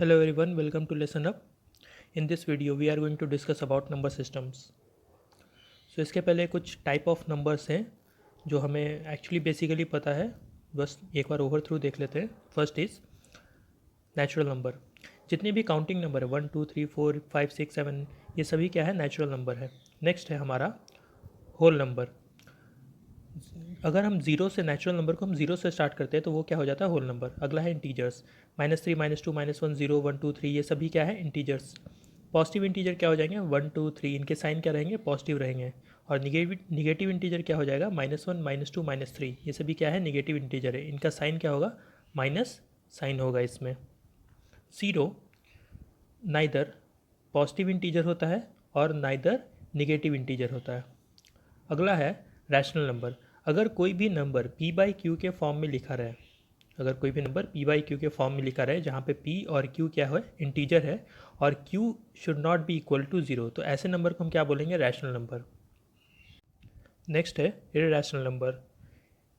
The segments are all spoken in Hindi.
Hello everyone, welcome to Lesson Up. In this video we are going to discuss about number systems. So इसके पहले कुछ टाइप ऑफ नंबर्स हैं जो हमें एक्चुअली बेसिकली पता है, बस एक बार ओवर थ्रू देख लेते हैं. First is natural number. जितने भी काउंटिंग नंबर है 1 2 3 4 5 6 7 ये सभी क्या है, नेचुरल नंबर है. नेक्स्ट है हमारा होल नंबर. अगर हम जीरो से नेचुरल नंबर को हम जीरो से स्टार्ट करते हैं तो वो क्या हो जाता है, होल नंबर. अगला है इंटीजर्स. -3 -2 -1 0 1 2 3 ये सभी क्या है, इंटीजर्स. पॉजिटिव इंटीजर क्या हो जाएंगे, 1 2 3 इनके साइन क्या रहेंगे, पॉजिटिव रहेंगे. और निगेटिव इंटीजर क्या हो जाएगा, -1 -2 -3 ये सभी क्या है, निगेटिव इंटीजर है. इनका साइन क्या होगा, माइनस साइन होगा इसमें. जीरो नाइदर पॉजिटिव इंटीजर होता है और नाइदर निगेटिव इंटीजर होता है. अगला है रैशनल नंबर. अगर कोई भी नंबर p बाई क्यू के फॉर्म में लिखा रहे, अगर कोई भी नंबर p बाई क्यू के फॉर्म में लिखा रहे जहाँ पे p और q क्या है, इंटीजर है, और q should not be equal to zero, तो ऐसे नंबर को हम क्या बोलेंगे, रैशनल नंबर. नेक्स्ट है इररेशनल नंबर.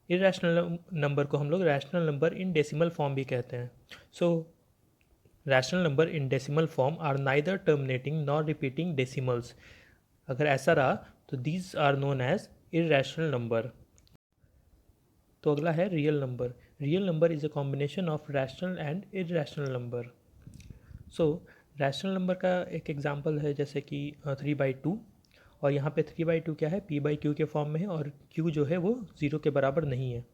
इररेशनल नंबर को हम लोग rational number in decimal form भी कहते हैं. So rational number in decimal form are neither terminating nor repeating decimals. अगर ऐसा रहा तो these are known as irrational number. तो अगला है real number. Real number is a combination of rational and irrational number. So rational number का एक एग्जांपल है जैसे कि 3/2, और यहाँ पे 3/2 क्या है, p बाई क्यू के फॉर्म में है, और q जो है वो ज़ीरो के बराबर नहीं है.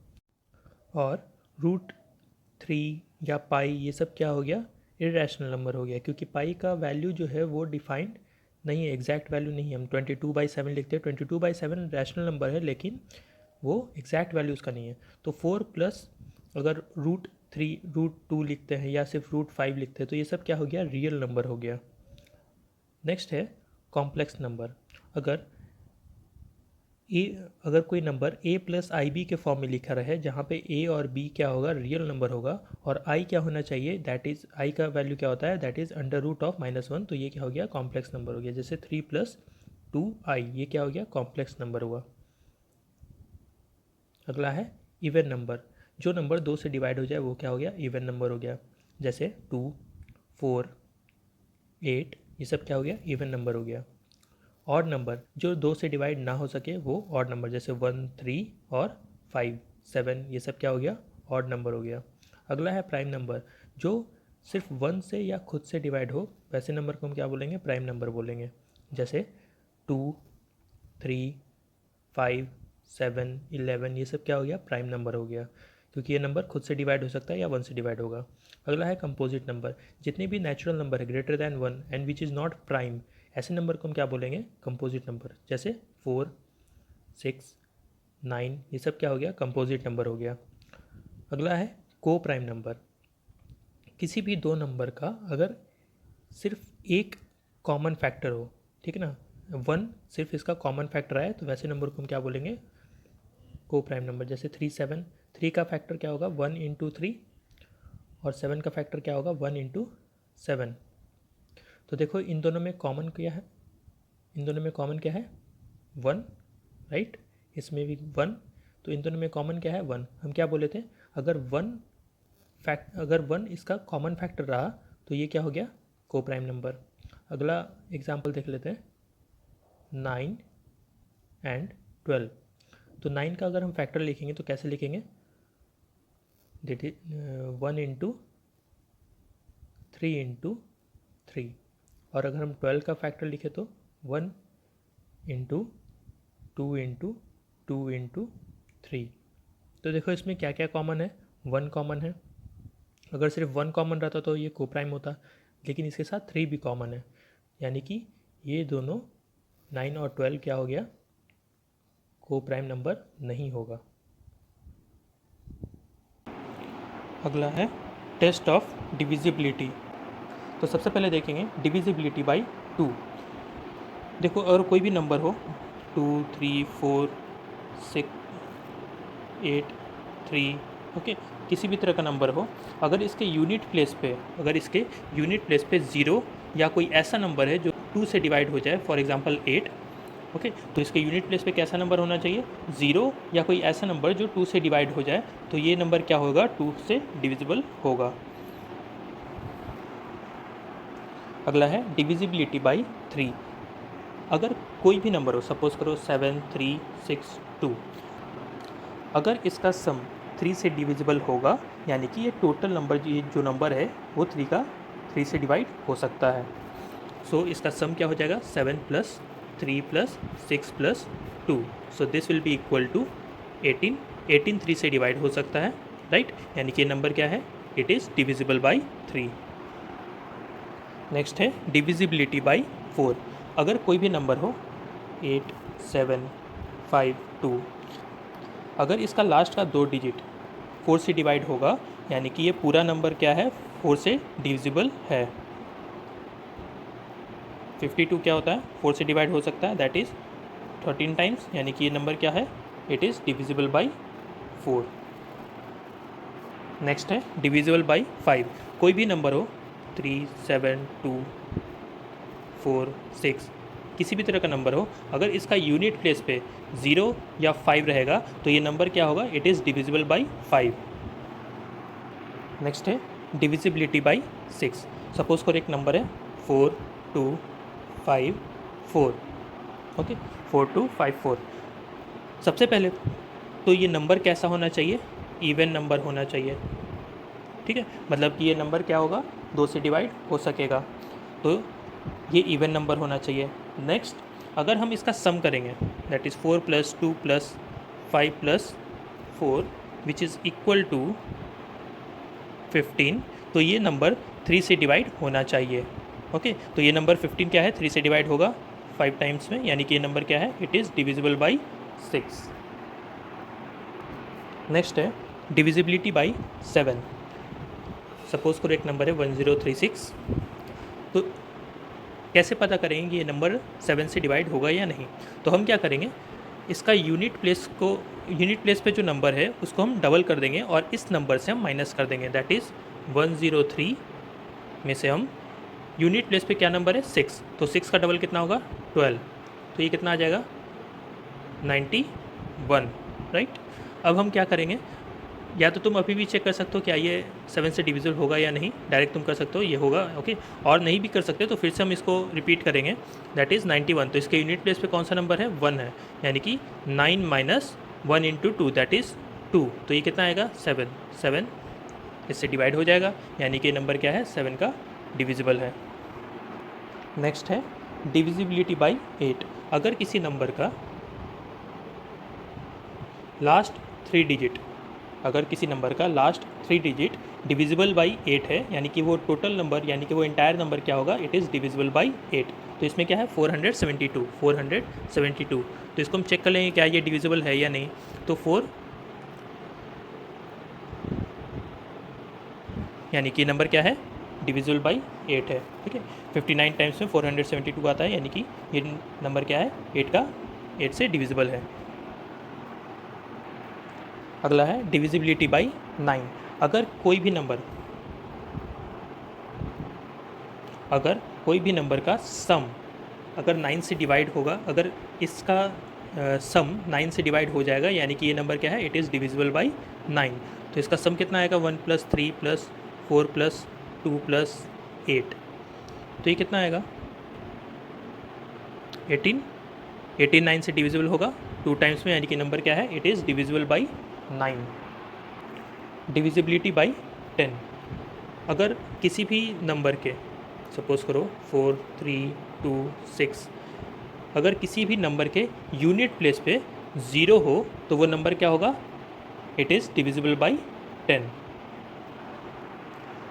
और √3 या पाई ये सब क्या हो गया, इररेशनल नंबर हो गया, क्योंकि पाई का वैल्यू जो है वो डिफाइंड नहीं है, एग्जैक्ट वैल्यू नहीं है. हम 22/7 लिखते हैं, 22/7 रैशनल नंबर है लेकिन वो एग्जैक्ट वैल्यू उसका नहीं है. तो 4 प्लस अगर √3 √2 लिखते हैं या सिर्फ √5 लिखते हैं तो ये सब क्या हो गया, रियल नंबर हो गया. नेक्स्ट है कॉम्प्लेक्स नंबर. अगर कोई number a plus i b के फॉर्म में लिखा रहे जहाँ पे a और b क्या होगा, रियल नंबर होगा, और i क्या होना चाहिए, दैट इज़ i का वैल्यू क्या होता है, दैट इज़ √(-1), तो ये क्या हो गया, कॉम्प्लेक्स नंबर हो गया. जैसे 3 + 2i ये क्या हो गया, कॉम्प्लेक्स नंबर हुआ. अगला है इवन नंबर. जो नंबर 2 से डिवाइड हो जाए वो क्या हो गया, इवन नंबर हो गया. जैसे 2 4 8 ये सब क्या हो गया, इवन नंबर हो गया. ऑड नंबर जो 2 से डिवाइड ना हो सके वो ऑड नंबर, जैसे 1 3 और 5 7 ये सब क्या हो गया, ऑड नंबर हो गया. अगला है प्राइम नंबर. जो सिर्फ 1 से या खुद से डिवाइड हो वैसे नंबर को हम क्या बोलेंगे, प्राइम नंबर बोलेंगे. जैसे 2 3 5 7 11 ये सब क्या हो गया, प्राइम नंबर हो गया, क्योंकि ये नंबर खुद से डिवाइड हो सकता है या 1 से डिवाइड होगा. अगला है कंपोजिट नंबर. जितने भी नेचुरल नंबर है greater than 1 and which is not prime, ऐसे नंबर को हम क्या बोलेंगे, कंपोजिट नंबर. जैसे 4 6 9 ये सब क्या हो गया, कंपोजिट नंबर हो गया. अगला है को प्राइम नंबर. किसी भी दो नंबर का अगर सिर्फ एक कॉमन फैक्टर हो, ठीक है ना, 1 सिर्फ इसका कॉमन फैक्टर आए तो वैसे नंबर को हम क्या बोलेंगे, को प्राइम नंबर. जैसे 3 7 3 का फैक्टर क्या होगा, 1 × 3, और 7 का फैक्टर क्या होगा, 1 × 7. तो देखो इन दोनों में कॉमन क्या है, इन दोनों में कॉमन क्या है, 1, राइट. इसमें भी 1, तो इन दोनों में कॉमन क्या है, 1. हम क्या बोले थे, अगर 1 इसका कॉमन फैक्टर रहा तो ये क्या हो गया, को प्राइम नंबर. अगला एग्जांपल देख लेते हैं, 9 एंड 12. तो 9 का अगर हम फैक्टर लिखेंगे तो कैसे लिखेंगे, दैट इज 1 × 3 × 3. और अगर हम 12 का फैक्टर लिखें तो 1 × 2 × 2 × 3. तो देखो इसमें क्या क्या कॉमन है, 1 कॉमन है. अगर सिर्फ 1 कॉमन रहता तो ये को प्राइम होता, लेकिन इसके साथ 3 भी कॉमन है, यानी कि ये दोनों 9 और 12 क्या हो गया, को प्राइम नंबर नहीं होगा. अगला है टेस्ट ऑफ डिविजिबिलिटी. तो सबसे पहले देखेंगे डिविजिबिलिटी बाय 2. देखो अगर कोई भी नंबर हो 2 3 4 6 8 3, ओके, किसी भी तरह का नंबर हो, अगर इसके यूनिट प्लेस पे 0 या कोई ऐसा नंबर है जो 2 से डिवाइड हो जाए, फॉर एग्जांपल 8, ओके, तो इसके यूनिट प्लेस पे कैसा नंबर होना चाहिए, 0 या कोई ऐसा नंबर जो 2 से डिवाइड हो जाए, तो ये नंबर क्या होगा, 2 से डिविजिबल होगा. अगला है डिविजिबिलिटी बाई 3। अगर कोई भी नंबर हो, सपोज करो 7, 3, 6, 2, अगर इसका सम 3 से डिविजिबल होगा, यानी कि ये टोटल नंबर जो नंबर है वो 3 से डिवाइड हो सकता है। सो इसका सम क्या हो जाएगा, 7 + 3 + 6 + 2, so this will be equal to 18। 18 3 से डिवाइड हो सकता है, राइट, यानी कि ये नंबर क्या है, it is divisible by 3। Next है डिविजिबिलिटी बाई 4। अगर कोई भी नंबर हो 8, 7, 5, 2, अगर इसका लास्ट का 2 डिजिट 4 से डिवाइड होगा, यानी कि ये पूरा नंबर क्या है, 4 से डिविजिबल है। 52 क्या होता है, 4 से डिवाइड हो सकता है, दैट इज़ 13 टाइम्स, यानी कि ये नंबर क्या है, it is divisible by 4। Next है डिविजिबल बाई 5। कोई भी नंबर हो 3, 7, 2, 4, 6, किसी भी तरह का नंबर हो, अगर इसका यूनिट प्लेस पे 0 या 5 रहेगा तो ये नंबर क्या होगा, it is divisible by 5। Next है डिविजिबिलिटी बाई 6। सपोज करो एक नंबर है 4, 2, 5, 4, ओके, 4, 2, 5, 4। सबसे पहले तो ये नंबर कैसा होना चाहिए, इवन नंबर होना चाहिए, ठीक है, मतलब कि ये नंबर क्या होगा, 2 से डिवाइड हो सकेगा, तो ये इवन नंबर होना चाहिए। नेक्स्ट, अगर हम इसका सम करेंगे, that is 4 + 2 + 5 + 4 which is equal to 15, तो ये नंबर 3 से डिवाइड होना चाहिए, ओके। तो ये नंबर 15 क्या है, 3 से डिवाइड होगा 5 टाइम्स में, यानी कि ये नंबर क्या है, it is divisible by 6। Next है डिविजिबिलिटी बाई 7। सपोज करो एक नंबर है 1036, तो कैसे पता करेंगे कि ये नंबर 7 से डिवाइड होगा या नहीं, तो हम क्या करेंगे, इसका यूनिट प्लेस पे जो नंबर है उसको हम डबल कर देंगे और इस नंबर से हम माइनस कर देंगे, दैट इज़ 103 में से हम यूनिट प्लेस पे क्या नंबर है, 6, तो 6 का डबल कितना होगा, 12, तो ये कितना आ जाएगा, 91, राइट। अब हम क्या करेंगे, या तो तुम अभी भी चेक कर सकते हो क्या ये 7 से डिविजिबल होगा या नहीं, डायरेक्ट तुम कर सकते हो ये होगा, ओके, और नहीं भी कर सकते तो फिर से हम इसको रिपीट करेंगे, दैट इज़ 91, तो इसके यूनिट प्लेस पे कौन सा नंबर है, 1 है, यानी कि 9 - 1 × 2 दैट इज़ 2, तो ये कितना आएगा, 7, 7 इससे डिवाइड हो जाएगा, यानी कि नंबर क्या है, 7 का डिविजिबल है। नेक्स्ट है डिविजिबिलिटी बाई 8। अगर किसी नंबर का लास्ट 3 डिजिट, अगर किसी नंबर का लास्ट 3 डिजिट डिविजिबल बाई 8 है, यानी कि वो टोटल नंबर, यानी कि वो इंटायर नंबर क्या होगा, इट इज़ डिविजिबल बाई 8, तो इसमें क्या है, 472, तो इसको हम चेक कर लेंगे क्या ये डिविजिबल है या नहीं, तो 4, यानी कि नंबर क्या है, डिविजिबल बाई 8 है, ठीक है। 59 टाइम्स में 472 आता है, यानी कि ये नंबर क्या है, 8 से डिविजिबल है। अगला है डिविजिबिलिटी बाई 9। अगर कोई भी नंबर का सम अगर 9 से डिवाइड होगा, अगर इसका सम 9 से डिवाइड हो जाएगा, यानी कि ये नंबर क्या है, इट इज़ डिविजिबल बाई 9, तो इसका सम कितना आएगा, 1 + 3 + 4 + 2 + 8, तो ये कितना आएगा, 18। 18 9 से डिविजिबल होगा 2 टाइम्स में, यानी कि नंबर क्या है, it is divisible by 9। Divisibility by 10। अगर किसी भी नंबर के, सपोज करो 4, 3, 2, 6, अगर किसी भी नंबर के यूनिट प्लेस पे 0 हो तो वो नंबर क्या होगा, इट इज़ डिविजिबल बाई 10।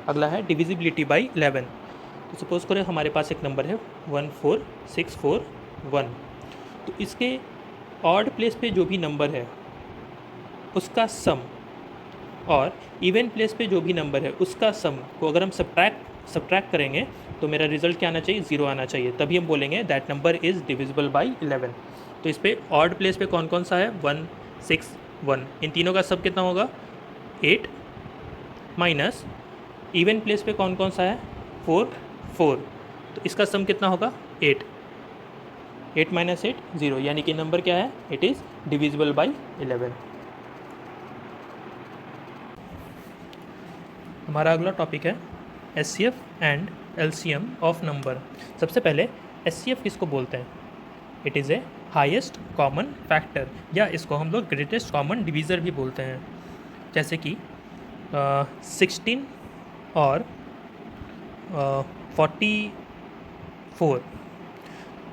अगला है डिविजिबिलिटी बाई 11। तो सपोज करो हमारे पास एक नंबर है 14641, तो इसके ऑड प्लेस पे जो भी नंबर है उसका सम और इवन प्लेस पे जो भी नंबर है उसका सम को अगर हम सब्ट्रैक्ट करेंगे तो मेरा रिजल्ट क्या आना चाहिए, 0 आना चाहिए, तभी हम बोलेंगे that number is divisible by 11। तो इस पर ऑड प्लेस पे कौन कौन सा है, 1, 6, 1, इन तीनों का सब कितना होगा, 8, माइनस इवन प्लेस पे कौन कौन सा है, 4, 4, तो इसका सम कितना होगा, 8, 8 - 8 0, यानी कि नंबर क्या है, इट इज़ डिविजिबल बाई 11। हमारा अगला टॉपिक है HCF and LCM of number. सबसे पहले एचसीएफ किसको बोलते हैं? It is a highest common factor, या इसको हम लोग ग्रेटेस्ट कॉमन डिवीज़र भी बोलते हैं। जैसे कि 16 और 44।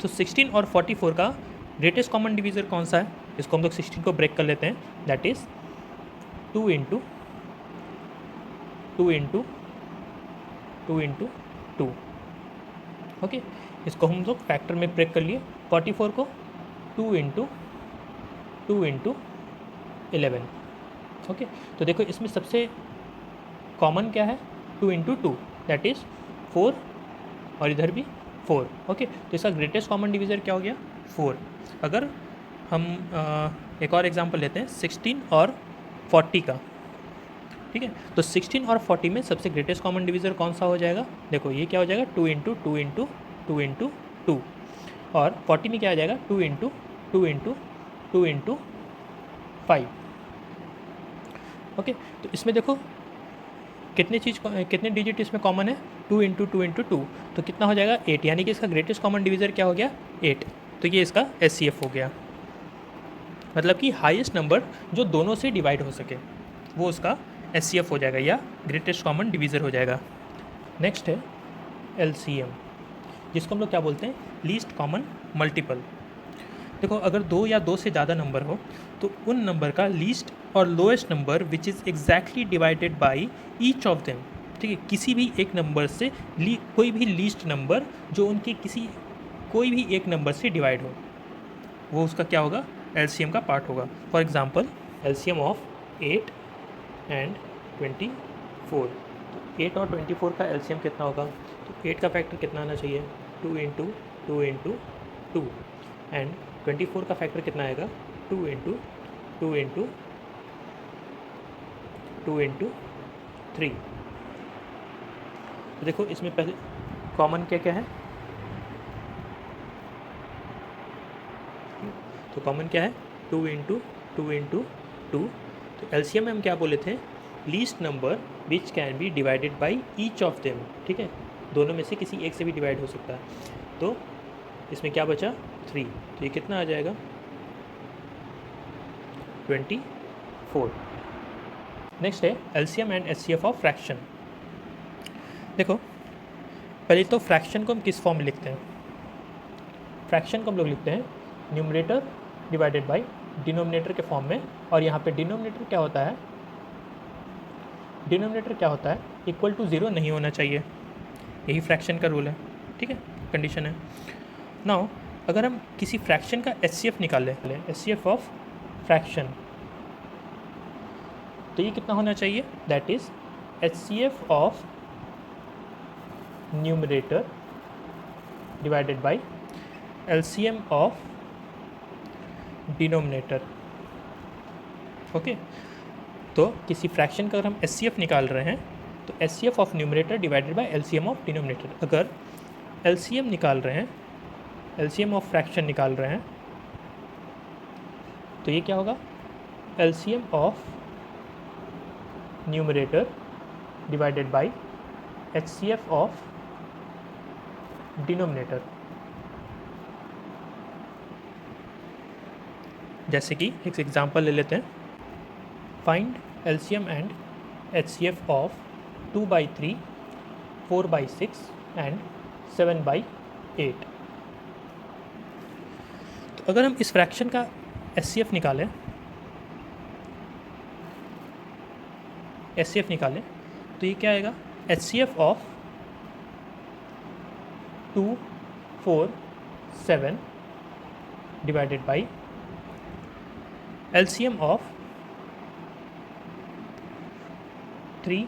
तो 16 और 44 का ग्रेटेस्ट कॉमन डिवीज़र कौन सा है? इसको हम लोग 16 को ब्रेक कर लेते हैं, that is 2 into 2 into 2 into 2। Okay, इसको हम लोग फैक्टर में ब्रेक कर लिए। 44 को 2 इंटू 2 इंटू 11। ओके, तो देखो इसमें सबसे कॉमन क्या है? 2 इंटू 2 दैट इज़ 4, और इधर भी 4। ओके, तो इसका ग्रेटेस्ट कॉमन डिवीज़र क्या हो गया? 4। अगर हम एक और एग्जांपल लेते हैं 16 और 40 का, ठीक है। तो 16 और 40 में सबसे ग्रेटेस्ट कॉमन डिवीज़र कौन सा हो जाएगा? देखो ये क्या हो जाएगा? 2 इंटू 2 इंटू 2 इंटू 2। और 40 में क्या आ जाएगा? 2 इंटू 2 इंटू 2 इंटू 5। ओके, तो इसमें देखो कितने डिजिट इसमें कॉमन है? 2 इंटू 2 इंटू 2, तो कितना हो जाएगा? 8। यानी कि इसका ग्रेटेस्ट कॉमन डिवीज़र क्या हो गया? 8। तो ये इसका एचसीएफ हो गया, मतलब कि हाईएस्ट नंबर जो दोनों से डिवाइड हो सके वो उसका एचसीएफ हो जाएगा या ग्रेटेस्ट कॉमन डिवीज़र हो जाएगा। नेक्स्ट है एलसीएम, जिसको हम लोग क्या बोलते हैं? Least common multiple. देखो अगर 2 या 2 से ज़्यादा नंबर हो तो उन नंबर का लीस्ट और lowest number which is exactly divided by each of them, ठीक है। किसी भी एक नंबर से कोई भी लीस्ट नंबर जो उनके कोई भी एक नंबर से डिवाइड हो, वो उसका क्या होगा? एलसीएम का पार्ट होगा। For example LCM of 8 and 24। तो 8 और 24 का एलसीएम कितना होगा? तो 8 का फैक्टर कितना आना चाहिए? 2 इंटू 2 इंटू 2, एंड 24 का फैक्टर कितना आएगा? 2 इंटू 2 इंटू 2 इंटू 3। तो देखो इसमें पहले कॉमन क्या क्या है? तो कॉमन क्या है? 2 इंटू 2 इंटू 2। तो एलसीएम में हम क्या बोले थे? Least number which can be divided by each of them, ठीक है। दोनों में से किसी एक से भी डिवाइड हो सकता है। तो इसमें क्या बचा? 3। तो ये कितना आ जाएगा? 24। नेक्स्ट है LCM and HCF of fraction. देखो पहले तो फ्रैक्शन को हम किस फॉर्म में लिखते हैं? फ्रैक्शन को हम लोग लिखते हैं न्यूमरेटर डिवाइडेड बाई डिनोमिनेटर के फॉर्म में। और यहाँ पे डिनोमिनेटर क्या होता है? डिनोमिनेटर क्या होता है? इक्वल टू 0 नहीं होना चाहिए। यही फ्रैक्शन का रूल है, ठीक है, कंडीशन है। नाउ अगर हम किसी फ्रैक्शन का एचसीएफ निकाल लें, एचसीएफ ऑफ फ्रैक्शन, तो ये कितना होना चाहिए? That is HCF of numerator divided by LCM of denominator. Okay, तो किसी फ्रैक्शन का अगर हम एचसीएफ निकाल रहे हैं तो HCF of numerator divided by LCM of denominator. अगर एलसीएम निकाल रहे हैं, एलसीएम ऑफ फ्रैक्शन निकाल रहे हैं, तो ये क्या होगा? LCM of numerator divided by HCF of denominator. जैसे कि एक एग्जांपल ले लेते हैं, find LCM and HCF of 2/3, 4/6 and 7/8। तो अगर हम इस फ्रैक्शन का एचसीएफ निकालें, तो ये क्या आएगा? HCF of 2, 4, 7 divided by LCM of 3,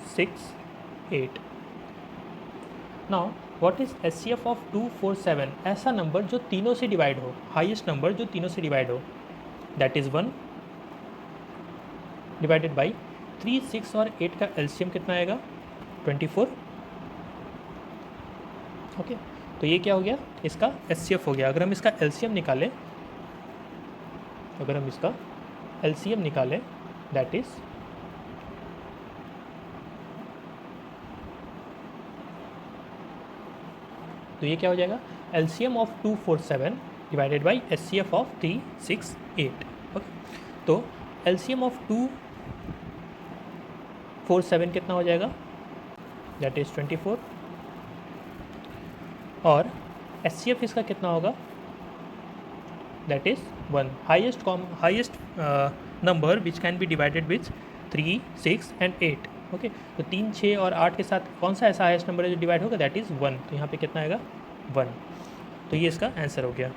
6, 8। Now what is HCF of 2, 4, 7? ऐसा नंबर जो तीनों से डिवाइड हो, हाईएस्ट नंबर जो तीनों से डिवाइड हो, दैट इज़ 1 डिवाइडेड बाई 3, 6 और 8 का एलसीएम कितना आएगा? 24। ओके, तो ये क्या हो गया? इसका एचसीएफ हो गया। अगर हम इसका एलसीएम निकालें, दैट इज तो ये क्या हो जाएगा, LCM of 247 divided by HCF of 368। Okay, तो LCM ऑफ 247 कितना हो जाएगा, दैट इज़ 24, और HCF इसका कितना होगा, that is 1। Highest number which can be divided with 3, 6 and 8। Okay, तो 3, 6 और 8 के साथ कौन सा ऐसा हाइएस्ट नंबर है जो डिवाइड होगा, दैट इज़ 1। तो यहाँ पे कितना आएगा, 1। तो ये इसका आंसर हो गया।